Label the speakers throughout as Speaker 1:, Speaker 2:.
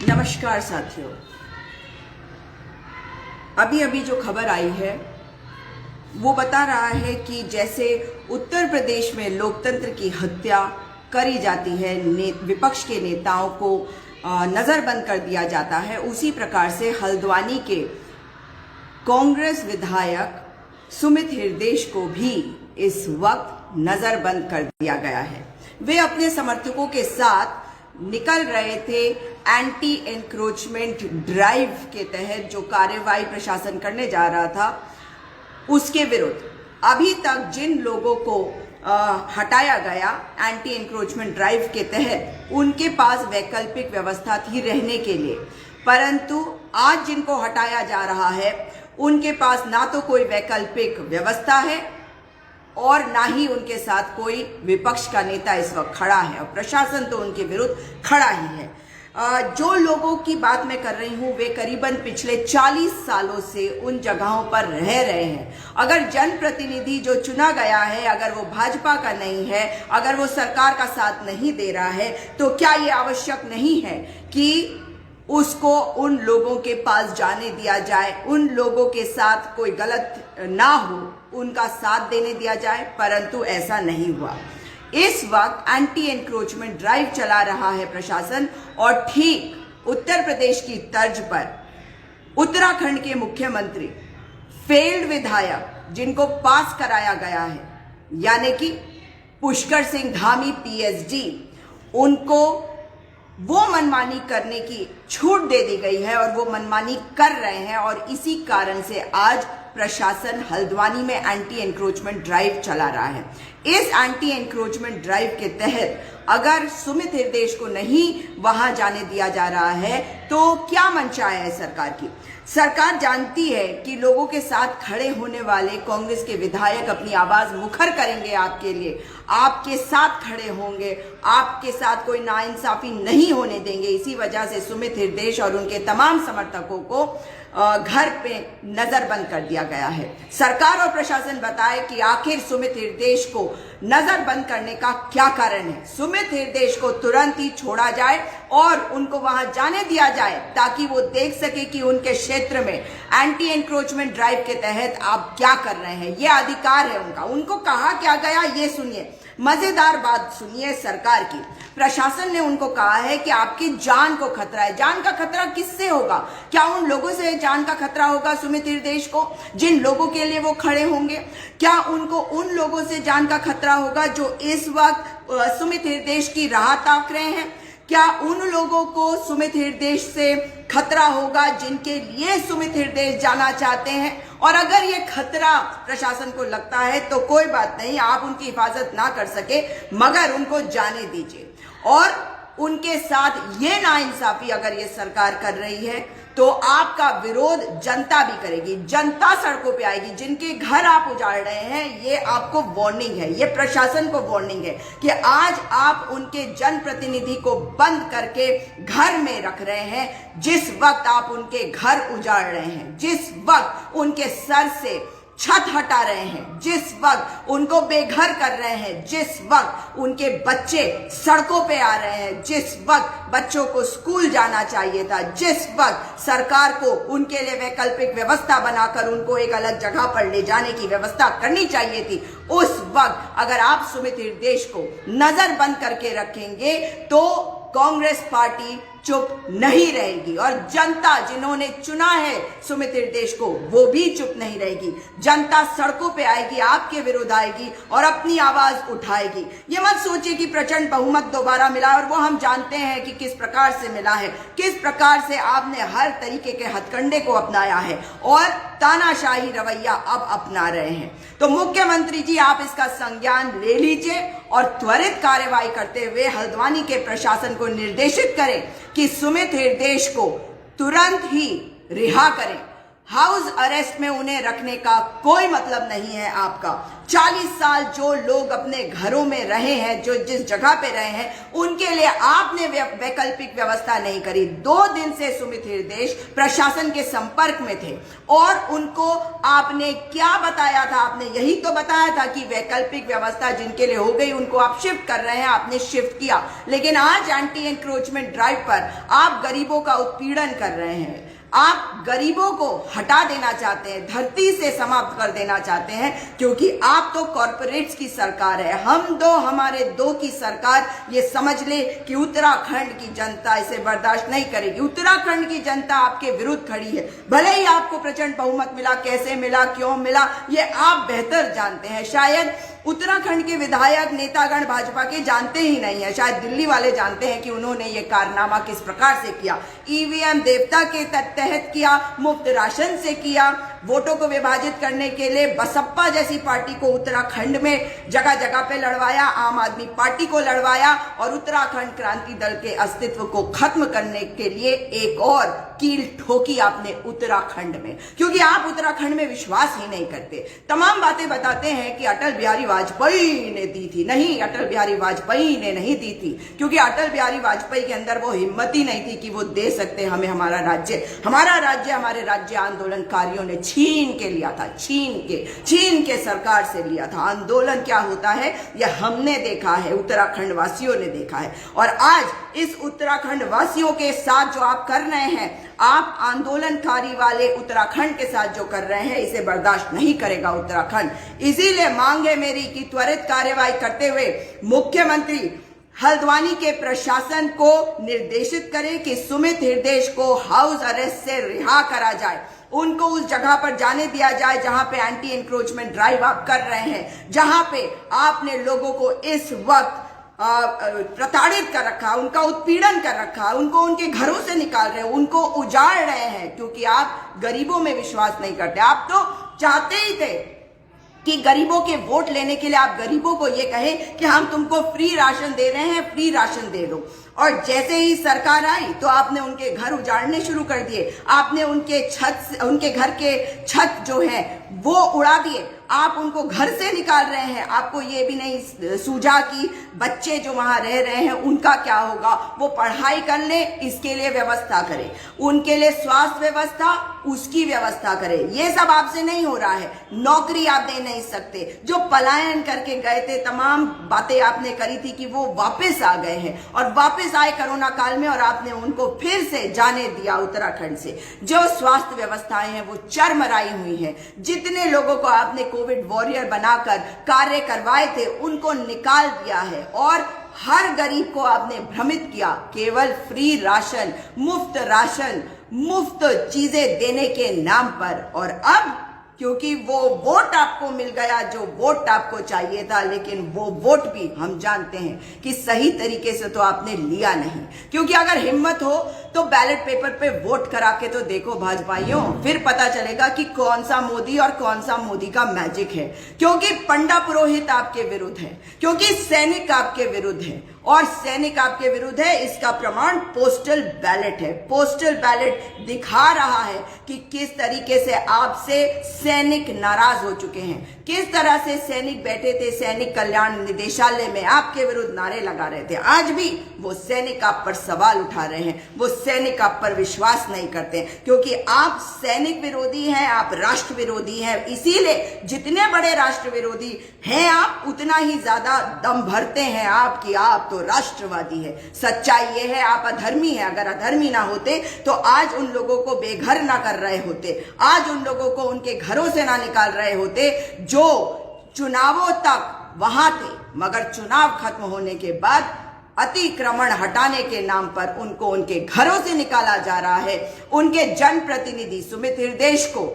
Speaker 1: नमस्कार साथियों, अभी अभी जो खबर आई है वो बता रहा है कि जैसे उत्तर प्रदेश में लोकतंत्र की हत्या करी जाती है, विपक्ष के नेताओं को नजरबंद कर दिया जाता है, उसी प्रकार से हल्द्वानी के कांग्रेस विधायक सुमित हृदेश को भी इस वक्त नजरबंद कर दिया गया है। वे अपने समर्थकों के साथ निकल रहे थे एंटी एनक्रोचमेंट ड्राइव के तहत जो कार्यवाही प्रशासन करने जा रहा था उसके विरुद्ध। अभी तक जिन लोगों को हटाया गया एंटी एनक्रोचमेंट ड्राइव के तहत, उनके पास वैकल्पिक व्यवस्था थी रहने के लिए, परंतु आज जिनको हटाया जा रहा है उनके पास ना तो कोई वैकल्पिक व्यवस्था है और ना ही उनके साथ कोई विपक्ष का नेता इस वक्त खड़ा है, और प्रशासन तो उनके विरुद्ध खड़ा ही है। जो लोगों की बात मैं कर रही हूं वे करीबन पिछले 40 सालों से उन जगहों पर रह रहे हैं। अगर जनप्रतिनिधि जो चुना गया है अगर वो भाजपा का नहीं है, अगर वो सरकार का साथ नहीं दे रहा है, तो क्या ये आवश्यक नहीं है कि उसको उन लोगों के पास जाने दिया जाए, उन लोगों के साथ कोई गलत ना हो, उनका साथ देने दिया जाए, परंतु ऐसा नहीं हुआ। इस वक्त एंटी एनक्रोचमेंट ड्राइव चला रहा है प्रशासन, और ठीक उत्तर प्रदेश की तर्ज पर उत्तराखंड के मुख्यमंत्री फेल्ड विधायक जिनको पास कराया गया है, यानी कि पुष्कर सिंह धामी पीएचडी, उनको वो मनमानी करने की छूट दे दी गई है और वो मनमानी कर रहे हैं, और इसी कारण से आज प्रशासन हल्द्वानी में एंटी एनक्रोचमेंट ड्राइव चला रहा है। इस एंटी एनक्रोचमेंट ड्राइव के तहत अगर सुमित हृदेश को नहीं वहां जाने दिया जा रहा है तो क्या मंशा है सरकार की? सरकार जानती है कि लोगों के साथ खड़े होने वाले कांग्रेस के विधायक अपनी आवाज मुखर करेंगे आपके लिए, आपके साथ खड़े होंगे, आपके साथ कोई नाइंसाफी नहीं होने देंगे। इसी वजह से सुमित हृदेश और उनके तमाम समर्थकों को घर पे नजरबंद कर दिया गया है। सरकार और प्रशासन बताए कि आखिर सुमित हृदेश को नजरबंद करने का क्या कारण है। सुमित हृदेश को तुरंत ही छोड़ा जाए और उनको वहां जाने दिया जाए ताकि वो देख सके कि उनके क्षेत्र में एंटी एनक्रोचमेंट ड्राइव के तहत आप क्या कर रहे हैं। ये अधिकार है उनका। उनको कहा क्या गया ये सुनिए, मजेदार बात सुनिए सरकार की। प्रशासन ने उनको कहा है कि आपकी जान को खतरा है। जान का खतरा किससे होगा? क्या उन लोगों से जान का खतरा होगा सुमित हृदेश को, जिन लोगों के लिए वो खड़े होंगे? क्या उनको उन लोगों से जान का खतरा होगा जो इस वक्त सुमित हृदेश की राह ताक रहे हैं? क्या उन लोगों को सुमित हृदेश से खतरा होगा जिनके लिए सुमित हृदेश जाना चाहते हैं? और अगर ये खतरा प्रशासन को लगता है तो कोई बात नहीं, आप उनकी हिफाजत ना कर सके मगर उनको जाने दीजिए। और उनके साथ ये नाइंसाफी अगर ये सरकार कर रही है तो आपका विरोध जनता भी करेगी, जनता सड़कों पे आएगी। जिनके घर आप उजाड़ रहे हैं ये आपको वार्निंग है, ये प्रशासन को वार्निंग है कि आज आप उनके जनप्रतिनिधि को बंद करके घर में रख रहे हैं। जिस वक्त आप उनके घर उजाड़ रहे हैं, जिस वक्त उनके सर से छत हटा रहे हैं, जिस वक्त उनको बेघर कर रहे हैं, जिस वक्त उनके बच्चे सड़कों पे आ रहे हैं, जिस वक्त बच्चों को स्कूल जाना चाहिए था, जिस वक्त सरकार को उनके लिए वैकल्पिक व्यवस्था बनाकर उनको एक अलग जगह पर ले जाने की व्यवस्था करनी चाहिए थी, उस वक्त अगर आप सुमित हृदेश को नजरबंद करके रखेंगे तो कांग्रेस पार्टी चुप नहीं रहेगी, और जनता जिन्होंने चुना है सुमित हृदेश को वो भी चुप नहीं रहेगी। जनता सड़कों पे आएगी, आपके विरुद्ध आएगी और अपनी आवाज उठाएगी। ये मत सोचिए कि प्रचंड बहुमत दोबारा मिला, और वो हम जानते हैं कि किस प्रकार से मिला है, किस प्रकार से आपने हर तरीके के हथकंडे को अपनाया है और तानाशाही रवैया अब अपना रहे हैं। तो मुख्यमंत्री जी आप इसका संज्ञान ले लीजिए और त्वरित कार्यवाही करते हुए हल्द्वानी के प्रशासन को निर्देशित करें कि सुमित हृदेश को तुरंत ही रिहा करें। हाउस अरेस्ट में उन्हें रखने का कोई मतलब नहीं है आपका। 40 साल जो लोग अपने घरों में रहे हैं, जो जिस जगह पे रहे हैं, उनके लिए आपने वैकल्पिक व्यवस्था नहीं करी। 2 दिन से सुमित हृदयेश प्रशासन के संपर्क में थे और उनको आपने क्या बताया था? आपने यही तो बताया था कि वैकल्पिक व्यवस्था जिनके लिए हो गई उनको आप शिफ्ट कर रहे हैं, आपने शिफ्ट किया। लेकिन आज एंटी एंक्रोचमेंट ड्राइव पर आप गरीबों का उत्पीड़न कर रहे हैं, आप गरीबों को हटा देना चाहते हैं, धरती से समाप्त कर देना चाहते हैं, क्योंकि आप तो कॉर्पोरेट्स की सरकार है। हम दो हमारे दो की सरकार, ये समझ ले कि उत्तराखंड की जनता इसे बर्दाश्त नहीं करेगी। उत्तराखंड की जनता आपके विरुद्ध खड़ी है। भले ही आपको प्रचंड बहुमत मिला, कैसे मिला, क्यों मिला, ये आप बेहतर जानते हैं। शायद उत्तराखंड के विधायक नेतागण भाजपा के जानते ही नहीं है, शायद दिल्ली वाले जानते हैं कि उन्होंने ये कारनामा किस प्रकार से किया। ईवीएम देवता के तहत किया, मुफ्त राशन से किया, वोटों को विभाजित करने के लिए बसपा जैसी पार्टी को उत्तराखंड में जगह जगह पे लड़वाया, आम आदमी पार्टी को लड़वाया और उत्तराखंड क्रांति दल के अस्तित्व को खत्म करने के लिए एक और कील ठोकी आपने उत्तराखंड में, क्योंकि आप उत्तराखंड में विश्वास ही नहीं करते। तमाम बातें बताते हैं कि अटल बिहारी वाजपेयी ने दी थी। नहीं, अटल बिहारी वाजपेयी ने नहीं दी थी, क्योंकि अटल बिहारी वाजपेयी के अंदर वो हिम्मत ही नहीं थी कि वो दे सकते हमें हमारा राज्य। हमारा राज्य हमारे राज्य आंदोलनकारियों ने छीन के लिया था, छीन के सरकार से लिया था। आंदोलन क्या होता है यह हमने देखा है, उत्तराखंड वासियों ने देखा है। और आज इस उत्तराखंड वासियों के साथ जो आप कर रहे हैं, आप आंदोलनकारी वाले उत्तराखंड के साथ जो कर रहे हैं, इसे बर्दाश्त नहीं करेगा उत्तराखंड। इसीलिए मांग है मेरी कि त्वरित कार्यवाही करते हुए मुख्यमंत्री हल्द्वानी के प्रशासन को निर्देशित करें कि सुमित हृदयेश को हाउस अरेस्ट से रिहा करा जाए, उनको उस जगह पर जाने दिया जाए जहां पे एंटी एनक्रोचमेंट ड्राइव आप कर रहे हैं, जहां पे आपने लोगों को इस वक्त प्रताड़ित कर रखा, उनका उत्पीड़न कर रखा, उनको उनके घरों से निकाल रहे हैं, उनको उजाड़ रहे हैं, क्योंकि आप गरीबों में विश्वास नहीं करते। आप तो चाहते ही थे कि गरीबों के वोट लेने के लिए आप गरीबों को ये कहें कि हम तुमको फ्री राशन दे रहे हैं, फ्री राशन दे दो। और जैसे ही सरकार आई तो आपने उनके घर उजाड़ने शुरू कर दिए, आपने उनके घर के छत जो है वो उड़ा दिए, आप उनको घर से निकाल रहे हैं। आपको ये भी नहीं सूझा कि बच्चे जो वहां रह रहे हैं उनका क्या होगा, वो पढ़ाई कर ले, इसके लिए व्यवस्था करें, उनके लिए स्वास्थ्य व्यवस्था उसकी व्यवस्था करें। ये सब आपसे नहीं हो रहा है। नौकरी आप दे नहीं सकते, जो पलायन करके गए थे, तमाम बातें आपने करी थी कि वो वापस आ गए हैं और वापस आए कोरोना काल में, और आपने उनको फिर से जाने दिया उत्तराखंड से। जो स्वास्थ्य व्यवस्थाएं हैं वो चरमराई हुई हैं। जितने लोगों को आपने कोविड वॉरियर बनाकर कार्य करवाए थे उनको निकाल दिया है और हर गरीब को आपने भ्रमित किया, केवल फ्री राशन, मुफ्त चीजें देने के नाम पर। और अब क्योंकि वो वोट आपको मिल गया जो वोट आपको चाहिए था, लेकिन वो वोट भी हम जानते हैं कि सही तरीके से तो आपने लिया नहीं। क्योंकि अगर हिम्मत हो तो बैलेट पेपर पे वोट करा के तो देखो भाजपाइयों, फिर पता चलेगा कि कौन सा मोदी और कौन सा मोदी का मैजिक है। क्योंकि पंडा पुरोहित आपके विरुद्ध है, क्योंकि सैनिक आपके विरुद्ध है, और सैनिक आपके विरुद्ध है, इसका प्रमाण पोस्टल बैलेट है। पोस्टल बैलेट दिखा रहा है कि किस तरीके से आपसे सैनिक नाराज हो चुके हैं, किस तरह से सैनिक बैठे थे सैनिक कल्याण निदेशालय में, आपके विरुद्ध नारे लगा रहे थे। आज भी वो सैनिक आप पर सवाल उठा रहे हैं, वो सैनिक आप पर विश्वास नहीं करते, क्योंकि आप सैनिक विरोधी हैं, आप राष्ट्र विरोधी हैं। इसीलिए जितने बड़े राष्ट्र विरोधी हैं आप, उतना ही ज्यादा दम भरते हैं आपकी, आप तो राष्ट्रवादी है। सच्चाई ये है, आप अधर्मी है। अगर अधर्मी ना होते तो आज उन लोगों को बेघर ना कर रहे होते, आज उन लोगों को उनके घरों से ना निकाल रहे होते जो चुनावों तक वहां थे, मगर चुनाव खत्म होने के बाद अतिक्रमण हटाने के नाम पर उनको उनके घरों से निकाला जा रहा है। उनके जनप्रतिनिधि सुमित हृदयेश को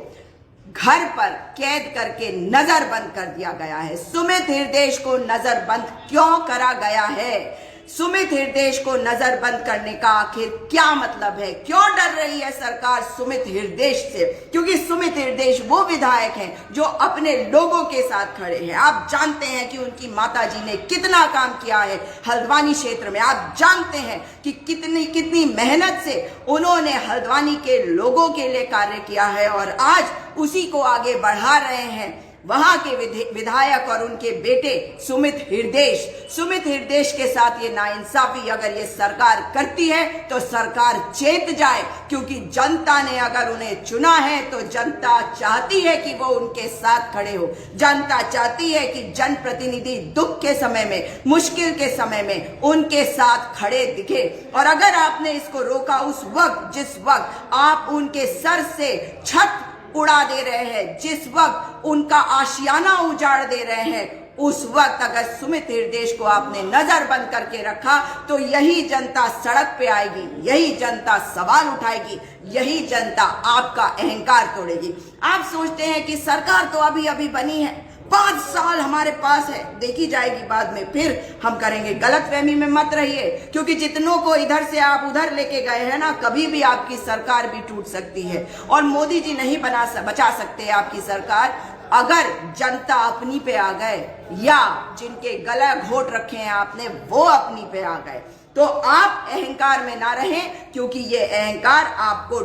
Speaker 1: घर पर कैद करके नजरबंद कर दिया गया है। सुमित हृदयेश को नजरबंद क्यों करा गया है? सुमित हृदयेश को नजरबंद करने का आखिर क्या मतलब है? क्यों डर रही है सरकार सुमित हृदयेश से? क्योंकि सुमित हृदयेश वो विधायक हैं जो अपने लोगों के साथ खड़े हैं। आप जानते हैं कि उनकी माताजी ने कितना काम किया है हल्द्वानी क्षेत्र में। आप जानते हैं कि कितनी मेहनत से उन्होंने हल्द्वानी के लोगों के लिए कार्य किया है, और आज उसी को आगे बढ़ा रहे हैं। वहां के विधायक और उनके बेटे सुमित हृदयेश के साथ ये नाइंसाफी अगर ये सरकार करती है तो सरकार चेत जाए, क्योंकि जनता ने अगर उन्हें चुना है तो जनता चाहती है कि वो उनके साथ खड़े हो। जनता चाहती है कि जनप्रतिनिधि दुख के समय में, मुश्किल के समय में उनके साथ खड़े दिखे। और अगर आपने इसको रोका उस वक्त जिस वक्त आप उनके सर से छत उड़ा दे रहे हैं, जिस वक्त उनका आशियाना उजाड़ दे रहे हैं, उस वक्त अगर सुमित हृदयेश को आपने नजरबंद करके रखा तो यही जनता सड़क पे आएगी, यही जनता सवाल उठाएगी, यही जनता आपका अहंकार तोड़ेगी। आप सोचते हैं कि सरकार तो अभी अभी बनी है, 5 साल हमारे पास है, देखी जाएगी बाद में, फिर हम करेंगे। गलतफहमी में मत रहिए, क्योंकि जितनों को इधर से आप उधर लेके गए हैं ना, कभी भी आपकी सरकार भी टूट सकती है और मोदी जी नहीं बचा सकते आपकी सरकार। अगर जनता अपनी पे आ गए या जिनके गला घोट रखे हैं आपने वो अपनी पे आ गए, तो आप अहंकार में ना रहें, क्योंकि ये अहंकार आपको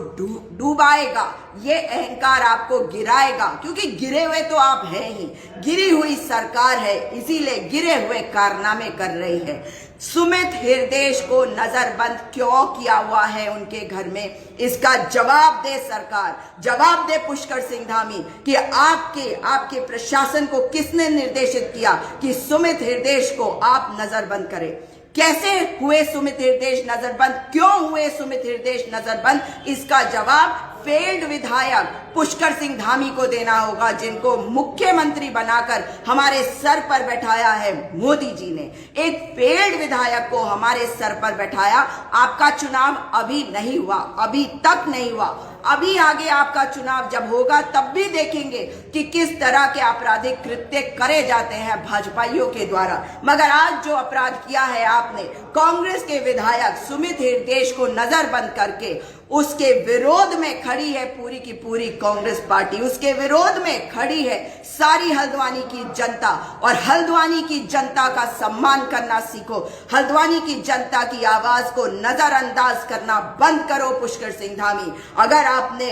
Speaker 1: डूबाएगा, ये अहंकार आपको गिराएगा, क्योंकि गिरे हुए तो आप हैं ही, गिरी हुई सरकार है, इसीलिए गिरे हुए कारनामे कर रही है। सुमित हृदयेश को नजरबंद क्यों किया हुआ है उनके घर में, इसका जवाब दे सरकार, जवाब दे पुष्कर सिंह धामी कि आपके प्रशासन को किसने निर्देशित किया कि सुमित हृदयेश को आप नजरबंद करें। कैसे हुए सुमित हृदयेश नजरबंद, क्यों हुए सुमित हृदयेश नजरबंद, इसका जवाब फेल्ड विधायक पुष्कर सिंह धामी को देना होगा, जिनको मुख्यमंत्री बनाकर हमारे सर पर बैठाया है मोदी जी ने। एक फेल्ड विधायक को हमारे सर पर बैठाया। आपका चुनाव अभी नहीं हुआ, अभी तक नहीं हुआ, अभी आगे आपका चुनाव जब होगा तब भी देखेंगे कि किस तरह के आपराधिक कृत्य करे जाते हैं भाजपाइयों के द्वारा। मगर आज जो अपराध किया है आपने, कांग्रेस के विधायक सुमित हृदयेश को नजरबंद करके, उसके विरोध में खड़ी है पूरी की पूरी कांग्रेस पार्टी, उसके विरोध में खड़ी है सारी हल्द्वानी की जनता। और हल्द्वानी की जनता का सम्मान करना सीखो, हल्द्वानी की जनता की आवाज को नजरअंदाज करना बंद करो पुष्कर सिंह धामी। अगर आपने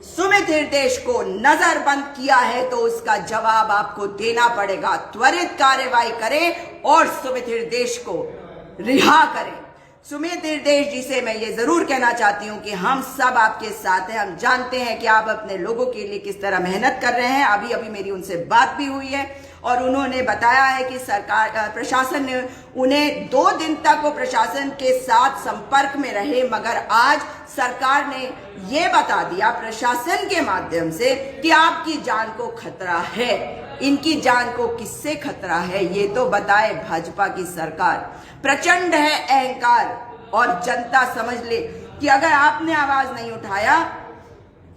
Speaker 1: सुमित हृदयेश को नजरबंद किया है तो उसका जवाब आपको देना पड़ेगा। त्वरित कार्रवाई करें और सुमित हृदयेश को रिहा करें। सुमित हृदयेश जी से मैं ये जरूर कहना चाहती हूँ कि हम सब आपके साथ हैं। हम जानते हैं कि आप अपने लोगों के लिए किस तरह मेहनत कर रहे हैं। अभी अभी मेरी उनसे बात भी हुई है और उन्होंने बताया है कि सरकार प्रशासन ने उन्हें 2 दिन तक वो प्रशासन के साथ संपर्क में रहे, मगर आज सरकार ने ये बता दिया प्रशासन के माध्यम से कि आपकी जान को खतरा है। इनकी जान को किससे खतरा है ये तो बताए भाजपा की सरकार। प्रचंड है अहंकार और जनता समझ ले कि अगर आपने आवाज नहीं उठाया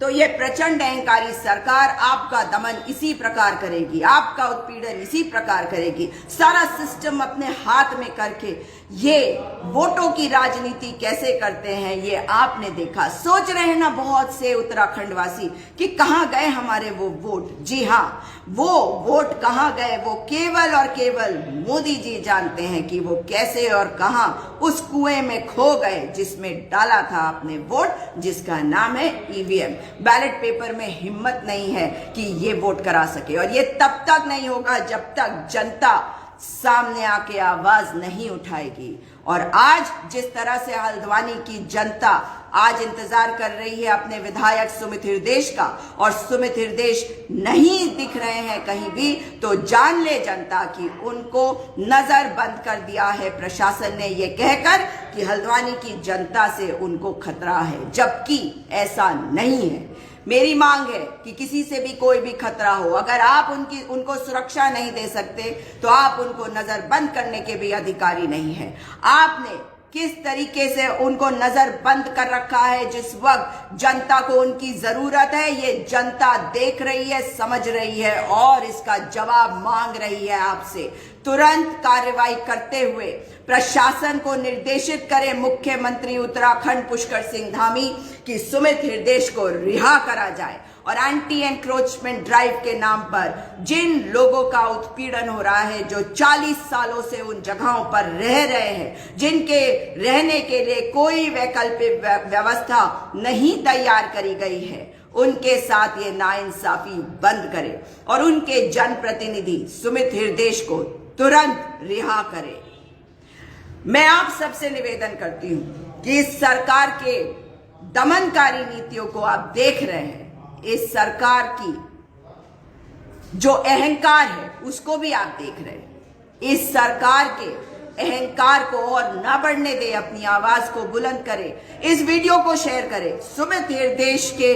Speaker 1: तो ये प्रचंड अहंकारी सरकार आपका दमन इसी प्रकार करेगी, आपका उत्पीड़न इसी प्रकार करेगी। सारा सिस्टम अपने हाथ में करके ये वोटों की राजनीति कैसे करते हैं ये आपने देखा। सोच रहे हैं ना बहुत से उत्तराखंड वासी कि कहां गए हमारे वो वोट। जी हाँ, वो वोट कहां गए वो केवल और केवल मोदी जी जानते हैं कि वो कैसे और कहां उस कुएं में खो गए जिसमें डाला था आपने वोट, जिसका नाम है ईवीएम। बैलेट पेपर में हिम्मत नहीं है कि ये वोट करा सके, और ये तब तक नहीं होगा जब तक जनता सामने आके आवाज नहीं उठाएगी। और आज जिस तरह से हल्द्वानी की जनता आज इंतजार कर रही है अपने विधायक सुमित हृदयेश का, और सुमित हृदयेश नहीं दिख रहे हैं कहीं भी, तो जान ले जनता कि उनको नजर बंद कर दिया है प्रशासन ने ये कहकर कि हल्द्वानी की जनता से उनको खतरा है, जबकि ऐसा नहीं है। मेरी मांग है कि किसी से भी कोई भी खतरा हो, अगर आप उनको सुरक्षा नहीं दे सकते तो आप उनको नजर बंद करने के भी अधिकारी नहीं है। आपने किस तरीके से उनको नजर बंद कर रखा है, जिस वक्त जनता को उनकी जरूरत है, ये जनता देख रही है, समझ रही है और इसका जवाब मांग रही है आपसे। तुरंत कार्रवाई करते हुए प्रशासन को निर्देशित करें मुख्यमंत्री उत्तराखंड पुष्कर सिंह धामी कि सुमित हृदयेश को रिहा करा जाए, और एंटी एनक्रोचमेंट ड्राइव के नाम पर जिन लोगों का उत्पीड़न हो रहा है, जो 40 सालों से उन जगहों पर रह रहे हैं, जिनके रहने के लिए कोई वैकल्पिक व्यवस्था नहीं तैयार करी गई है, उनके साथ ये नाइंसाफी बंद करे और उनके जनप्रतिनिधि सुमित हृदेश को तुरंत रिहा करे। मैं आप सबसे निवेदन करती हूं कि इस सरकार के दमनकारी नीतियों को आप देख रहे हैं, इस सरकार की जो अहंकार है उसको भी आप देख रहे हैं। इस सरकार के अहंकार को और ना बढ़ने दे, अपनी आवाज को बुलंद करे, इस वीडियो को शेयर करे, सुमित हृदेश के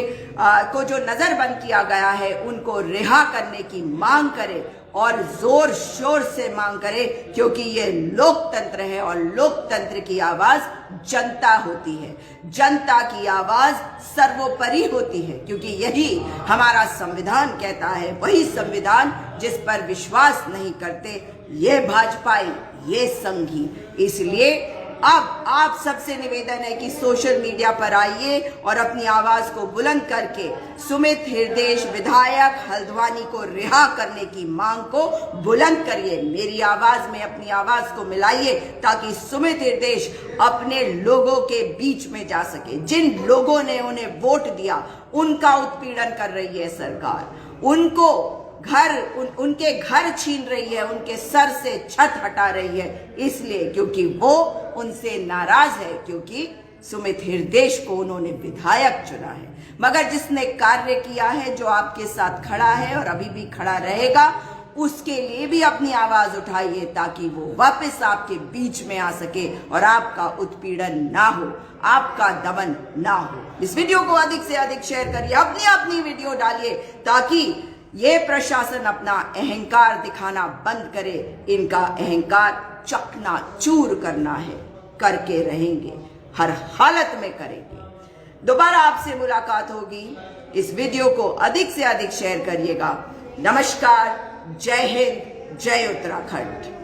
Speaker 1: को जो नजरबंद किया गया है उनको रिहा करने की मांग करे और जोर शोर से मांग करे, क्योंकि ये लोकतंत्र है और लोकतंत्र की आवाज जनता होती है। जनता की आवाज सर्वोपरि होती है, क्योंकि यही हमारा संविधान कहता है। वही संविधान जिस पर विश्वास नहीं करते ये भाजपाई, ये संघी। इसलिए अब आप सबसे निवेदन है कि सोशल मीडिया पर आइए और अपनी आवाज को बुलंद करके सुमित हृदेश विधायक हल्द्वानी को रिहा करने की मांग को बुलंद करिए। मेरी आवाज में अपनी आवाज को मिलाइए ताकि सुमित हृदेश अपने लोगों के बीच में जा सके। जिन लोगों ने उन्हें वोट दिया उनका उत्पीड़न कर रही है सरकार, उनको उनके घर छीन रही है, उनके सर से छत हटा रही है, इसलिए क्योंकि वो उनसे नाराज है, क्योंकि सुमित हृदेश को उन्होंने विधायक चुना है। मगर जिसने कार्य किया है, जो आपके साथ खड़ा है और अभी भी खड़ा रहेगा, उसके लिए भी अपनी आवाज उठाइए ताकि वो वापस आपके बीच में आ सके और आपका उत्पीड़न ना हो, आपका दमन ना हो। इस वीडियो को अधिक से अधिक शेयर करिए, अपनी वीडियो डालिए ताकि ये प्रशासन अपना अहंकार दिखाना बंद करे। इनका अहंकार चकनाचूर करना है, करके रहेंगे, हर हालत में करेंगे। दोबारा आपसे मुलाकात होगी। इस वीडियो को अधिक से अधिक शेयर करिएगा। नमस्कार, जय हिंद, जय उत्तराखंड।